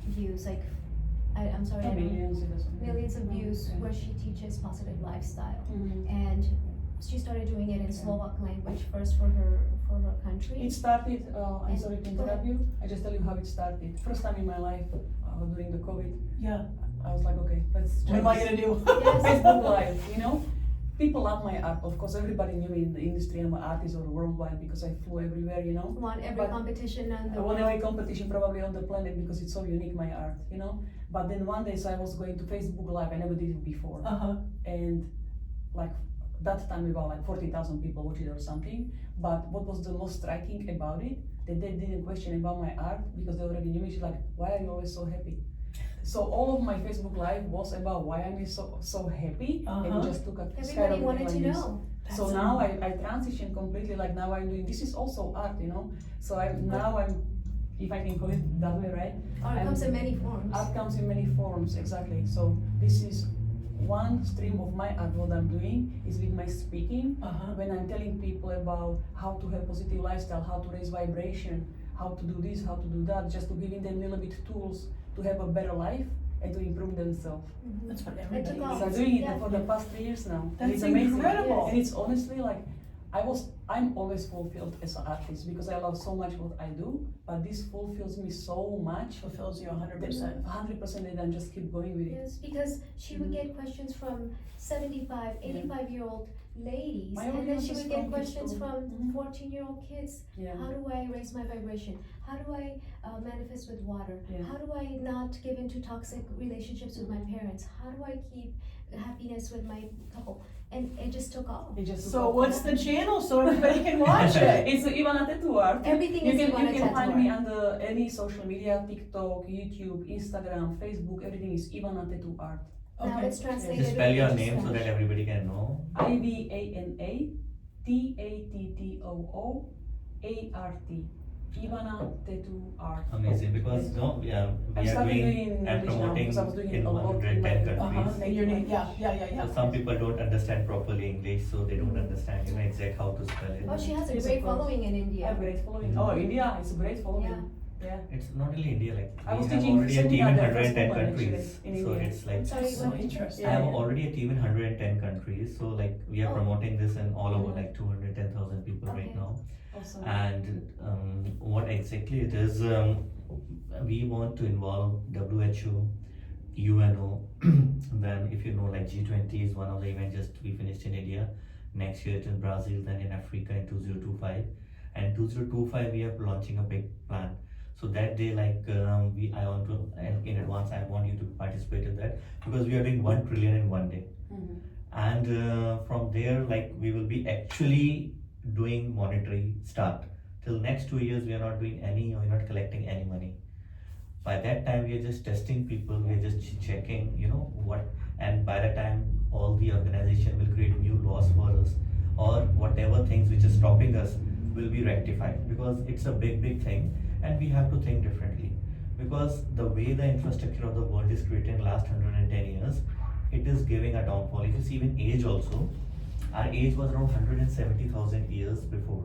views, like, I'm sorry, I don't, Millions, it doesn't- millions of views, Yeah. where she teaches positive lifestyle. Mhm. And she started doing it in Slovak language first for her country. It started, I'm And- sorry to go ahead. interrupt you, I just tell you how it started. First time in my life, during the COVID, Yeah. I was like, okay, let's What try am I this. gonna do? Yes. Facebook Live, you know? People love my art. Of course, everybody knew me in the industry. I'm an artist or worldwide because I flew everywhere, you know? Won every But competition on I the won world. every competition probably on the planet because it's so unique, my art, you know? But then one day, so I was going to Facebook Live. I never did it before. Uh-huh. And like that time about like 40,000 people watched it or something. But what was the most striking about it, that they didn't question about my art because they already knew me. She's like, why are you always so happy? So all of my Facebook Live was about why I'm so happy, and Uh-huh. it just took a Everybody skyrocketing wanted to like this. know. So That's now I transition completely, like now I'm doing, this is also art, you know? So I'm, if I can call it that way, right? Art comes in many forms. Art comes in many forms, exactly. So this is one stream of my art, what I'm doing is with my speaking. Uh-huh. When I'm telling people about how to have positive lifestyle, how to raise vibration, how to do this, how to do that, just to giving them a little bit tools to have a better life and to improve themselves. Mhm. That's what It everybody took off. So I'm needs. doing it Yeah. for the past 3 years now. And That's it's amazing. incredible. And it's honestly like, I'm always fulfilled as an artist because I love so much what I do, but this fulfills me so much. Fulfills you 100%. 100% and then just keep going with it. Yes, because she would get questions from 75, 85-year-old ladies, My and then audience she is would get from questions kids too. from Mhm. 14-year-old kids. Yeah. How do I raise my vibration? How do I manifest with water? Yeah. How do I not give into toxic relationships with my parents? How do I keep happiness with my couple? And it just took off. It just So what's the channel so everybody can watch it? It's Ivana Tattoo Art. Everything You is can, Ivana you can Tattoo find Art. me under any social media, TikTok, YouTube, Instagram, Facebook, everything is Ivana Tattoo Art. Now Okay. it's translated. Just spell your into name so Spanish. that everybody can know. Ivana Tattoo Art. Ivana Tattoo Art. Amazing, because Yes. no, we I'm are starting doing doing and English now promoting because I was doing it in a lot in 110 my- countries. Uh-huh. Your name, yeah. So some people don't understand properly English, so they don't understand, exact how to spell it. Oh, she has a Yes, great of course. following in I India. have great following. Mm. Oh, India, it's a great following. Yeah. Yeah. It's not only India, like I was we have teaching already a team in seminar there, 110 first one, countries. actually, in So India. it's like Sorry, So what did you- interesting. I have Yeah. already a team in 110 countries, so like we are Oh. promoting this in all over Mhm. like 210,000 people right Okay. now. Awesome. And what exactly it is, we want to involve WHO, UNO. Then if you know, like G20 is one of the events just we finished in India. Next year it's in Brazil, then in Africa in 2025. And 2025 we are launching a big plan. So that day, like I want to, and in advance I want you to participate in that because we are doing 1 trillion in one day. Mhm. And from there, like we will be actually doing monetary start. Till next 2 years we are not doing any, or we're not collecting any money. By that time we are just testing people, we are just checking, what, and by the time all the organization will create new laws for us, or whatever things which is stopping us will be rectified, because it's a big thing and we have to think differently, because the way the infrastructure of the world is created in last 110 years, it is giving a downfall. If you see even age also, our age was around 170,000 years before.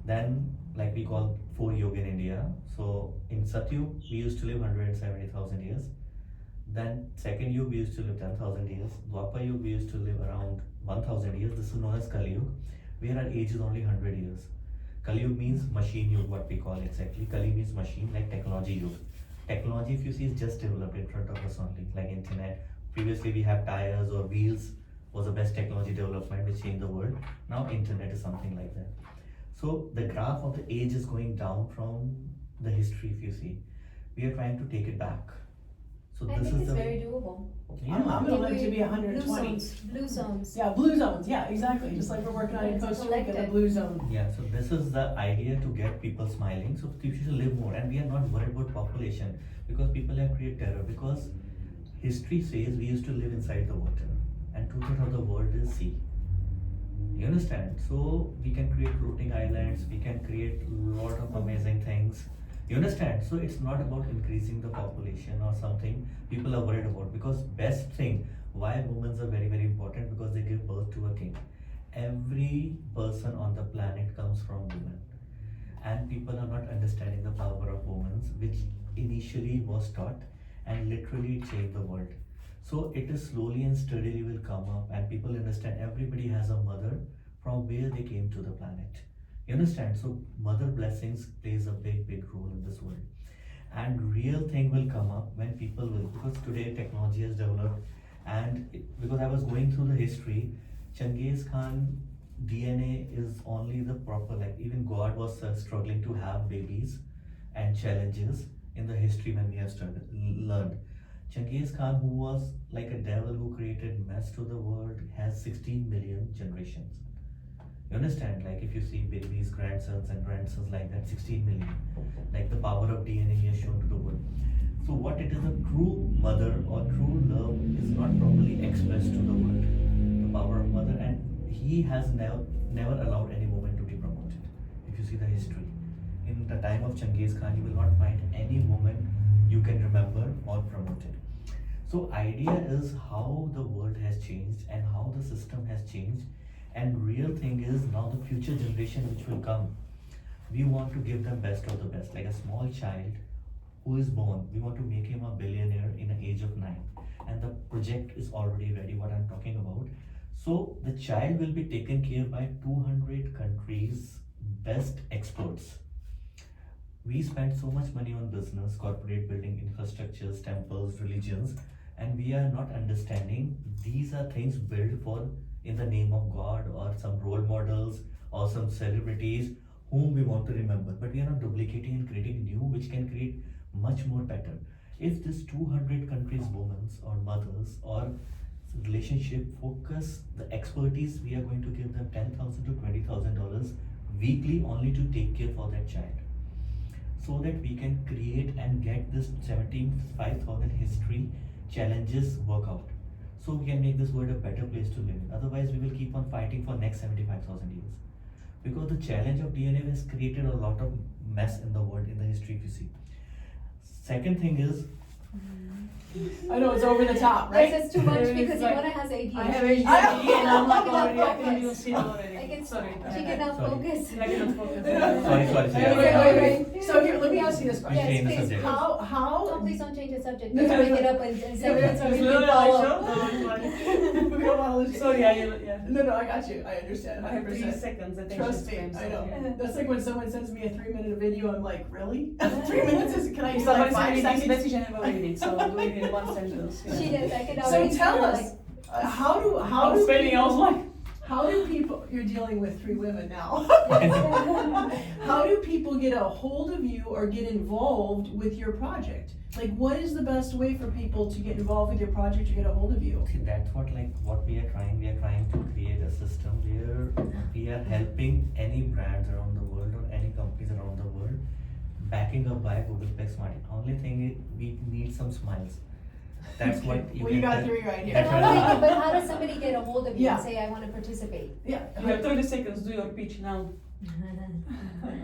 Then, like we call 4 Yoga in India. So in Satyug, we used to live 170,000 years. Then second Yuga, we used to live 10,000 years. Dwapar Yuga, we used to live around 1,000 years. This is known as Kali Yuga, where our age is only 100 years. Kali Yuga means machine Yuga, what we call exactly. Kali means machine, like technology Yuga. Technology, if you see, is just developed in front of us only, like internet. Previously, we have tires or wheels was the best technology development which changed the world. Now internet is something like that. So the graph of the age is going down from the history, if you see. We are trying to take it back. So I this think is it's the very doable. yeah. I'm gonna live to be Blue 120. zones, blue zones. Yeah, blue zones, yeah, exactly, just like we're working on in It's Costa Rica, the collective. blue zone. Yeah, so this is the idea to get people smiling. So people should live more, and we are not worried about population because people have created terror. Because history says we used to live inside the water, and 2/3 of the world is sea. You understand? So we can create floating islands. We can create lot of amazing things. You understand? So it's not about increasing the population or something people are worried about. Because best thing why women are very important, because they give birth to a king. Every person on the planet comes from women, and people are not understanding the power of women, which initially was taught, and literally it changed the world. So it is slowly and steadily will come up, and people understand everybody has a mother from where they came to the planet. You understand? So mother blessings plays a big role in this world. And real thing will come up when people will, because today technology has developed, and because I was going through the history, Genghis Khan DNA is only the proper, like even God was struggling to have babies and challenges in the history when we have learned. Genghis Khan, who was like a devil who created mess to the world, has 16 million generations. You understand? Like if you see babies, grandsons and grandsons like that, 16 million. Like the power of DNA he has shown to the world. So what it is, a true mother or true love is not properly expressed to the world. The power of mother, and he has never allowed any woman to be promoted. If you see the history, in the time of Genghis Khan, you will not find any woman you can remember or promoted. So idea is how the world has changed and how the system has changed, and real thing is now the future generation which will come, we want to give them best of the best. Like a small child who is born, we want to make him a billionaire in the age of 9, and the project is already ready, what I'm talking about. So the child will be taken care by 200 countries best experts. We spend so much money on business, corporate building, infrastructures, temples, religions, and we are not understanding these are things built for in the name of God or some role models or some celebrities whom we want to remember, but we are not duplicating and creating new which can create much more better. If this 200 countries women or mothers or relationship focus the expertise, we are going to give them $10,000 to $20,000 weekly only to take care for that child, so that we can create and get this 75,000 history challenges work out, so we can make this world a better place to live in. Otherwise we will keep on fighting for next 75,000 years, because the challenge of DNA has created a lot of mess in the world in the history if you see. Second thing is, I know it's over the top, right? This is too much It's because like- Ivana has ADHD. I have ADHD and I'm like I cannot already, I can focus. even see it already. I can, Sorry. she cannot Sorry. focus. I cannot focus. Sorry. Wait. So here, let me ask you this we question. change the please. subject. How No, please don't change the subject. No, Just no, bring no. it up and say Yeah, it so it's we can literally follow. we don't want to lose. Sorry, yeah. No, I got you. I understand. I have 3 100%. seconds attention Trust me, span, so, I know. yeah. That's like when someone sends me a 3-minute video, I'm like, really? 3 minutes is, can I use Somebody like 5 sent me this seconds? message and I never read it, so do it in one sentence. yeah. She does, I can So already tell her, us, like, how do I was spelling, I was like, how do people, you're dealing with 3 women now. How do people get a hold of you or get involved with your project? Like, what is the best way for people to get involved with your project or get a hold of you? See, that's what we are trying. We are trying to create a system where we are helping any brands around the world or any companies around the world, backing up by Google Plex Smart. Only thing is we need some smiles. That's what you Well, can you got tell. 3 right but here. how, but how does somebody get a hold of you Yeah. and say, I wanna participate? Yeah. you have 30 seconds, do your pitch now.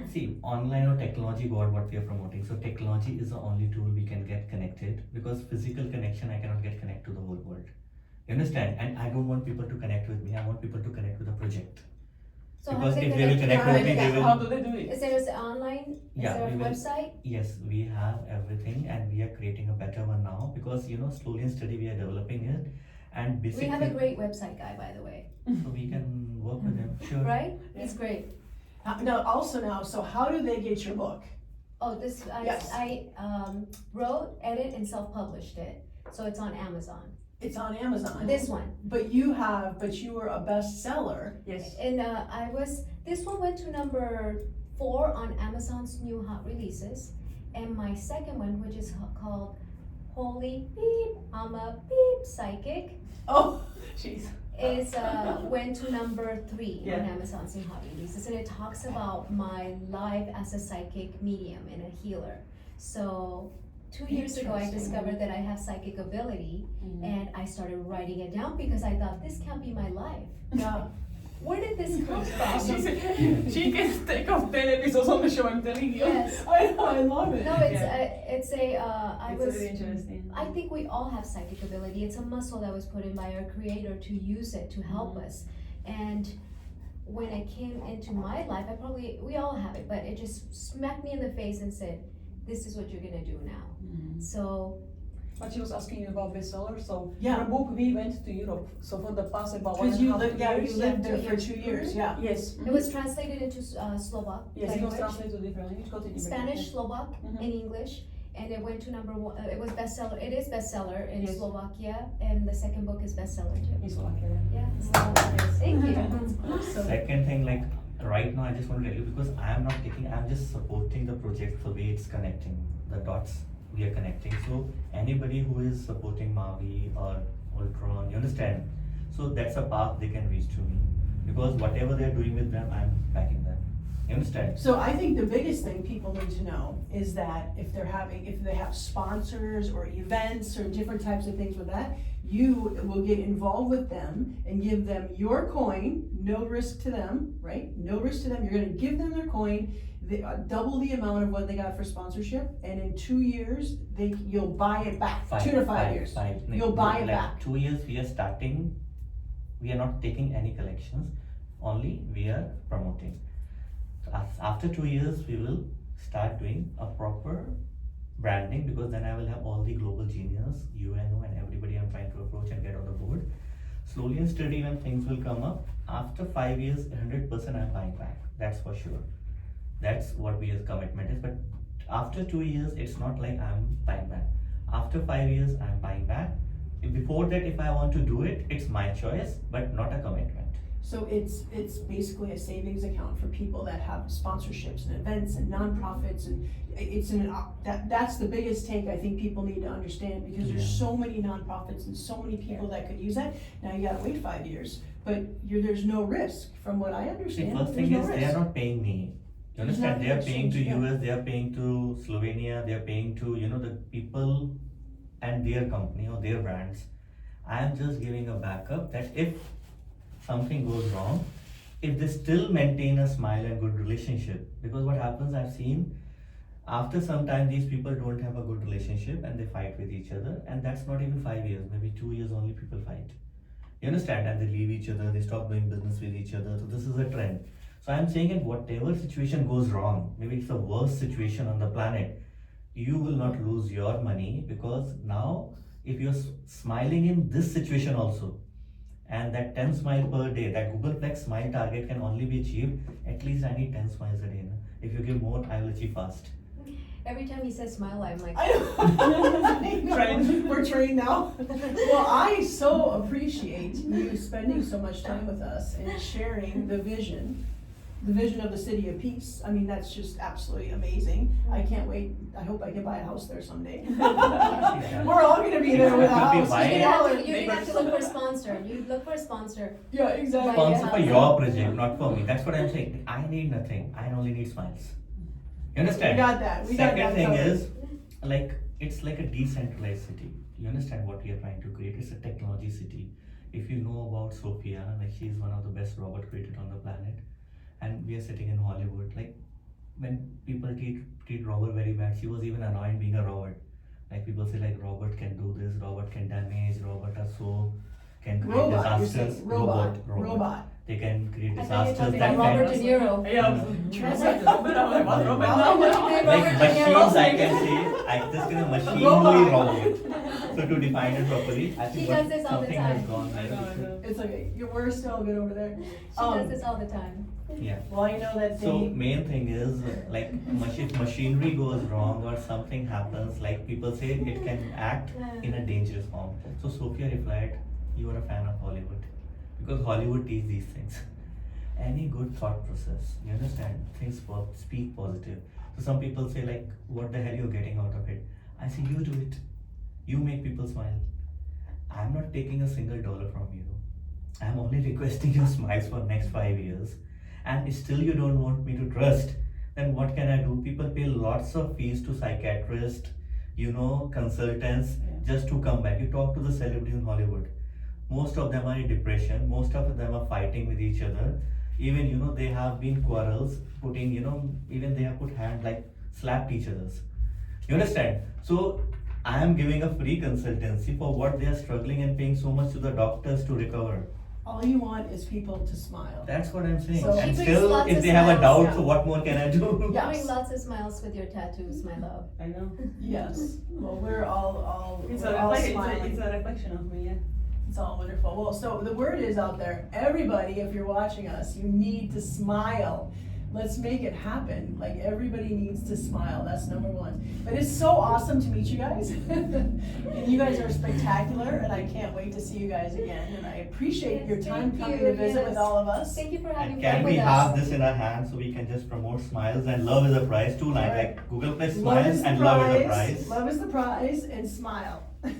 See, online or technology what we are promoting. So technology is the only tool we can get connected, because physical connection I cannot get connect to the whole world. You understand? And I don't want people to connect with me. I want people to connect with the project. So how Because do they if they will connect? connect with me, they How will. do they do it? Is there an online, is Yeah, there a we will. website? Yes, we have everything, and we are creating a better one now, because slowly and steady we are developing it, and We basically have a great website guy, by the way, so we can work with him. Sure. right? He's great. Now, so how do they get your book? Oh, this, Yes. I wrote, edit, and self-published it, so it's on Amazon. It's on Amazon. This one. But you were a bestseller. Yes. And this one went to number 4 on Amazon's new hot releases. And my second one, which is called Holy Beep, I'm a Beep Psychic, Oh, Jeez. is went to number 3 Yeah. on Amazon's new hot releases. And it talks about my life as a psychic medium and a healer. So 2 years ago, I Interesting. discovered that I have psychic ability, and I started writing it down because I thought this can't be my life. yeah. Where did this come She from? said, she can take off 10 episodes on the show, I'm telling you. Yes. I know, I love it. No, Yeah. it's a I It's was really interesting. I think we all have psychic ability. It's a muscle that was put in by our creator to use it to help us. And when it came into my life, we all have it, but it just smacked me in the face and said, this is what you're gonna do now. So, But she was asking you about bestseller, so Yeah. her book, we went to Europe, so for the past about 1.5 Because you lived, yeah, years. you lived there for 2 2 years, yeah. Yes. it was translated into Slovak Yes, it was language, translated to different language, got it in Spanish, Yes. Slovak, Mhm. and English. And it went to number one, it was bestseller, it is bestseller in Yes. Slovakia, and the second book is bestseller too. In Slovakia. Yeah, so, thank you. Awesome. Second thing, like right now, I just want to tell you because I'm just supporting the project the way it's connecting the dots. We are connecting. So anybody who is supporting Mavi or Ultron, you understand? So that's a path they can reach to me because whatever they're doing with them, I'm backing them. You understand? So I think the biggest thing people need to know is that if they have sponsors or events or different types of things with that, you will get involved with them and give them your coin, no risk to them, right? No risk to them. You're gonna give them their coin, double the amount of what they got for sponsorship, and in 2 years, you'll buy it back. 2 to 5 years. You'll buy it like back. 2 years we are starting. We are not taking any collections. Only we are promoting. After 2 years, we will start doing a proper branding because then I will have all the global genius, UNO, and everybody I'm trying to approach and get on the board. Slowly and steady, when things will come up, after 5 years, 100% I'm buying back. That's for sure. That's what we as commitment is. But after 2 years, it's not like I'm buying back. After 5 years, I'm buying back. Before that, if I want to do it, it's my choice, but not a commitment. So it's basically a savings account for people that have sponsorships and events and nonprofits, and that's the biggest take I think people need to understand, because there's Yeah. so many nonprofits and so many people that could use that. Now you gotta wait 5 years, but there's no risk from what I See, understand. first There's thing no is they risk. are not paying me. You There's not understand? They are an paying to exchange, yeah. US, they are paying to Slovenia, they are paying to, the people and their company or their brands. I am just giving a backup that if something goes wrong, if they still maintain a smile and good relationship, because what happens I've seen, after some time these people don't have a good relationship and they fight with each other, and that's not even 5 years, maybe 2 years only people fight. You understand? And they leave each other, they stop doing business with each other. So this is a trend. So I'm saying that whatever situation goes wrong, maybe it's the worst situation on the planet, you will not lose your money, because now if you're smiling in this situation also, and that 10 smile per day, that Googleplex smile target can only be achieved, at least I need 10 smiles a day. No? If you give more, I will achieve fast. Every time he says smile, I'm like, I know. Trained. We're trained now. Well, I so appreciate you spending so much time with us and sharing the vision of the City of Peace. I mean, that's just absolutely amazing. I can't wait. I hope I can buy a house there someday. We're all gonna be there with a It could be house. why- you Y'all didn't are have to, you didn't have to neighbors. look for a sponsor. You look for a sponsor. Yeah, exactly. Buy a Sponsor for house. your project, not for me. That's what I'm saying. I need nothing. I only need smiles. You understand? We got that. We got Second that thing covered. is, like, it's like a decentralized city. You understand what we are trying to create? It's a technology city. If you know about Sophia, like she's one of the best robots created on the planet, and we are sitting in Hollywood. Like when people treat Robert very bad, she was even annoyed being a robot. Like people say like Robert can do this, Robert can damage, Robot are so can create Robot, you're disasters. saying robot. They can create I thought you were disasters talking that about Robert can. De Niro. Yeah, translate Robert, I'm like, what, Robert? Like machines, I can say, I just gonna machinery robot. So to define it properly, I think She does this all the something has time. gone I know, I right. know. It's okay. We're still good over there. She does this all the time. Yeah. Well, I know that So they. main thing is like if machinery goes wrong or something happens, like people say it can act in a dangerous form. So Sophia replied, "You are a fan of Hollywood, because Hollywood teaches these things. Any good thought process, you understand? Speak positive. So some people say like, what the hell you're getting out of it? I say you do it. You make people smile. I'm not taking a single dollar from you. I'm only requesting your smiles for next 5 years. And still you don't want me to trust, then what can I do? People pay lots of fees to psychiatrists, consultants, just to come back. You talk to the celebrities in Hollywood. Most of them are in depression. Most of them are fighting with each other. Even, they have been quarrels, even they have put hand, like slapped each others. You understand? So I am giving a free consultancy for what they are struggling and paying so much to the doctors to recover. All you want is people to smile. That's what I'm saying. So And she brings still, lots if of they have a smiles, doubt, yeah. so what more can I do? Yeah. Bring lots of smiles with your tattoos, my love. I know. Yes. Well, we're all It's we're a, all reflect, smiling. it's a reflection of me, yeah. It's all wonderful. Well, so the word is out there. Everybody, if you're watching us, you need to smile. Let's make it happen. Like everybody needs to smile. That's number one. But it's so awesome to meet you guys. And you guys are spectacular, and I can't wait to see you guys again. And I appreciate Yes, your time thank coming you, to visit yes. with all of us. Thank you for having And fun can with we us. have this in our hands so we can just promote smiles and love is a prize, 2 lines, Alright. like Google Play Love smiles is the and love is a prize. prize. Love is the prize, and smile. So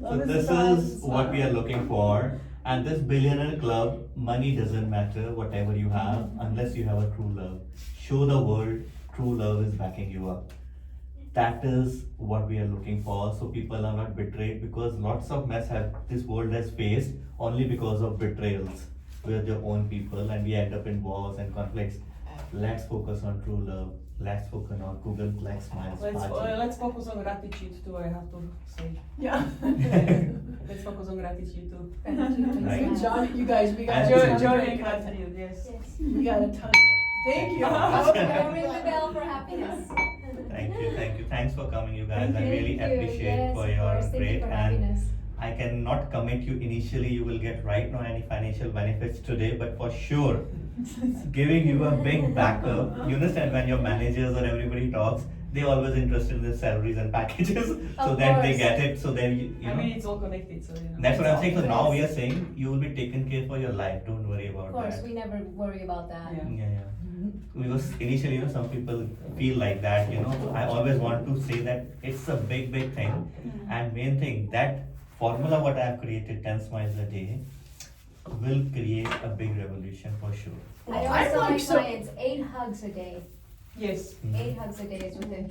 Love this the prize, is and what we are smile. looking for. And this billionaire club, money doesn't matter, whatever you have, unless you have a true love. Show the world true love is backing you up. That is what we are looking for, so people are not betrayed, because lots of mess have this world has faced only because of betrayals with their own people, and we end up in wars and conflicts. Let's focus on true love. Let's focus on Google like smiles. party. Let's focus on gratitude too, I have to say. Yeah. Let's focus on gratitude too. Gratitude and Right. Good smiles. job, you guys. We got And a Joy, ton of joy great and content. gratitude, yes. Yes. We got a ton. Thank you. Yeah, ring the bell for happiness. Thank you. Thanks for coming, you guys. I Thank really you. appreciate Yes, for of your course. Thank you great for and having us. I cannot commit you initially you will get right now any financial benefits today, but for sure giving you a big backup. You understand when your managers or everybody talks, they always interested in the salaries and packages so Of that they course. get it. So then you I know. mean, it's all connected, so you know. That's what I'm saying. So Yes. now we are saying you will be taken care for your life. Don't worry about Of course, that. we never worry about that. Yeah. Yeah. Because initially, some people feel like that, So I always want to say that it's a big thing. And main thing, that formula what I have created, 10 smiles a day, will create a big revolution for sure. I I'm always tell my like so- clients 8 hugs a day. Yes. 8 hugs a day is within